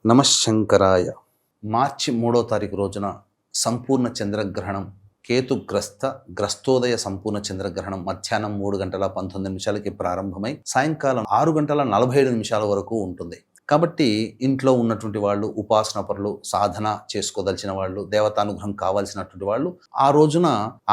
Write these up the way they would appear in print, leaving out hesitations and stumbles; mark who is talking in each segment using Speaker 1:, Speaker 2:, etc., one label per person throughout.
Speaker 1: నమశంకరాయ. మార్చి 3వ తారీఖు రోజున సంపూర్ణ చంద్రగ్రహణం, గ్రస్తోదయ సంపూర్ణ చంద్రగ్రహణం మధ్యాహ్నం 3:19 ప్రారంభమై సాయంకాలం 6:47 వరకు ఉంటుంది. కాబట్టి ఇంట్లో ఉన్నటువంటి వాళ్ళు, ఉపాసన పరులు, సాధన చేసుకోదలిచిన వాళ్ళు, దేవతానుగ్రహం కావాల్సినటువంటి వాళ్ళు ఆ రోజున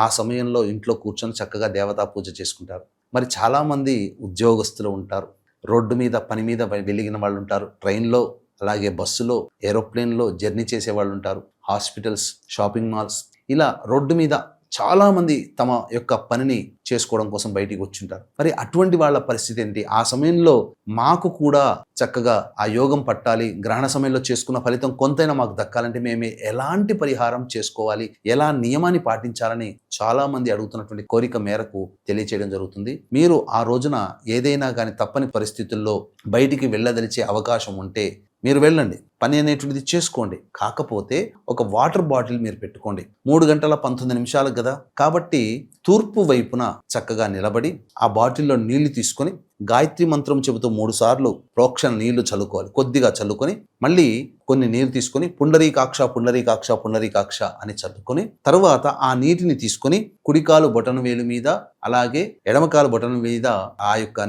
Speaker 1: ఆ సమయంలో ఇంట్లో కూర్చొని చక్కగా దేవతా పూజ చేసుకుంటారు. మరి చాలామంది ఉద్యోగస్తులు ఉంటారు, రోడ్డు మీద పని మీద వెలిగిన వాళ్ళు ఉంటారు, ట్రైన్లో అలాగే బస్సులో, ఏరోప్లేన్లో జర్నీ చేసే వాళ్ళు ఉంటారు, హాస్పిటల్స్, షాపింగ్ మాల్స్, ఇలా రోడ్డు మీద చాలామంది తమ యొక్క పనిని చేసుకోవడం కోసం బయటికి వచ్చుంటారు. మరి అటువంటి వాళ్ళ పరిస్థితి ఏంటి? ఆ సమయంలో మాకు కూడా చక్కగా ఆ యోగం పట్టాలి, గ్రహణ సమయంలో చేసుకున్న ఫలితం కొంతైనా మాకు దక్కాలంటే మేము ఎలాంటి పరిహారం చేసుకోవాలి, ఎలా నియమాన్ని పాటించాలని చాలామంది అడుగుతున్నటువంటి కోరిక మేరకు తెలియచేయడం జరుగుతుంది. మీరు ఆ రోజున ఏదైనా కానీ తప్పని పరిస్థితుల్లో బయటికి వెళ్ళదలిచే అవకాశం ఉంటే మీరు వెళ్ళండి, పని అనేటువంటిది చేసుకోండి. కాకపోతే ఒక వాటర్ బాటిల్ మీరు పెట్టుకోండి. 3:19 కదా, కాబట్టి తూర్పు వైపున చక్కగా నిలబడి ఆ బాటిల్లో నీళ్లు తీసుకొని గాయత్రి మంత్రం చెబుతూ 3 సార్లు ప్రోక్షణ నీళ్లు చల్లుకోవాలి. కొద్దిగా చల్లుకొని మళ్ళీ కొన్ని నీరు తీసుకొని పుండరీకాక్ష పుండరీకాక్ష పుండరీకాక్ష అని చల్లుకొని తరువాత ఆ నీటిని తీసుకొని కుడికాలు బొటన వేలు మీద అలాగే ఎడమకాలు బొటన మీద ఆ యొక్క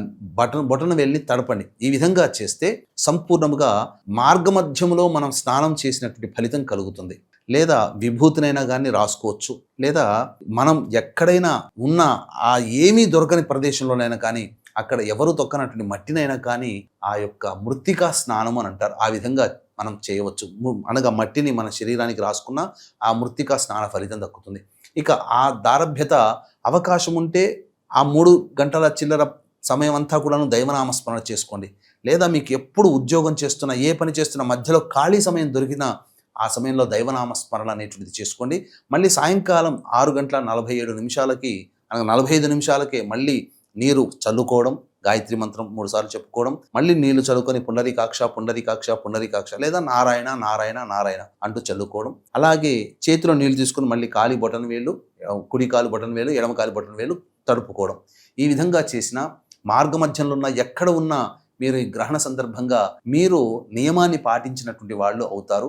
Speaker 1: బొటన వేలిని తడపండి. ఈ విధంగా చేస్తే సంపూర్ణముగా మార్గమధ్యములో మనం స్నానం చేసినటువంటి ఫలితం కలుగుతుంది. లేదా విభూతినైనా కానీ రాసుకోవచ్చు, లేదా మనం ఎక్కడైనా ఉన్న ఆ ఏమీ దొరకని ప్రదేశంలోనైనా కానీ అక్కడ ఎవరు తొక్కనటువంటి మట్టినైనా కానీ ఆ యొక్క మృత్తికా స్నానం అని అంటారు, ఆ విధంగా మనం చేయవచ్చు. అనగా మట్టిని మన శరీరానికి రాసుకున్న ఆ మృత్తికా స్నాన ఫలితం దక్కుతుంది. ఇక ఆ దారభ్యత అవకాశం ఉంటే ఆ 3 గంటల చిల్లర సమయం అంతా కూడాను దైవనామస్మరణ చేసుకోండి. లేదా మీకు ఎప్పుడు ఉద్యోగం చేస్తున్నా, ఏ పని చేస్తున్నా మధ్యలో ఖాళీ సమయం దొరికినా ఆ సమయంలో దైవనామస్మరణ అనేటువంటిది చేసుకోండి. మళ్ళీ సాయంకాలం 6:47 అనగా 45 నిమిషాలకే మళ్ళీ నీరు చల్లుకోవడం, గాయత్రి మంత్రం 3 సార్లు చెప్పుకోవడం, మళ్ళీ నీళ్లు చల్లుకొని పుండరీకాక్ష పుండరీకాక్ష పుండరీకాక్ష లేదా నారాయణ నారాయణ నారాయణ అంటూ చల్లుకోవడం. అలాగే చేతిలో నీళ్లు తీసుకుని మళ్ళీ కాలి బొటన వేలు, కుడి కాలు బొటన వేలు, ఎడమ కాలి బొటన వేలు తడుపుకోవడం. ఈ విధంగా చేసిన మార్గమధ్యంలో ఉన్న ఎక్కడ ఉన్నా మీరు ఈ గ్రహణ సందర్భంగా మీరు నియమాన్ని పాటించినటువంటి వాళ్ళు అవుతారు.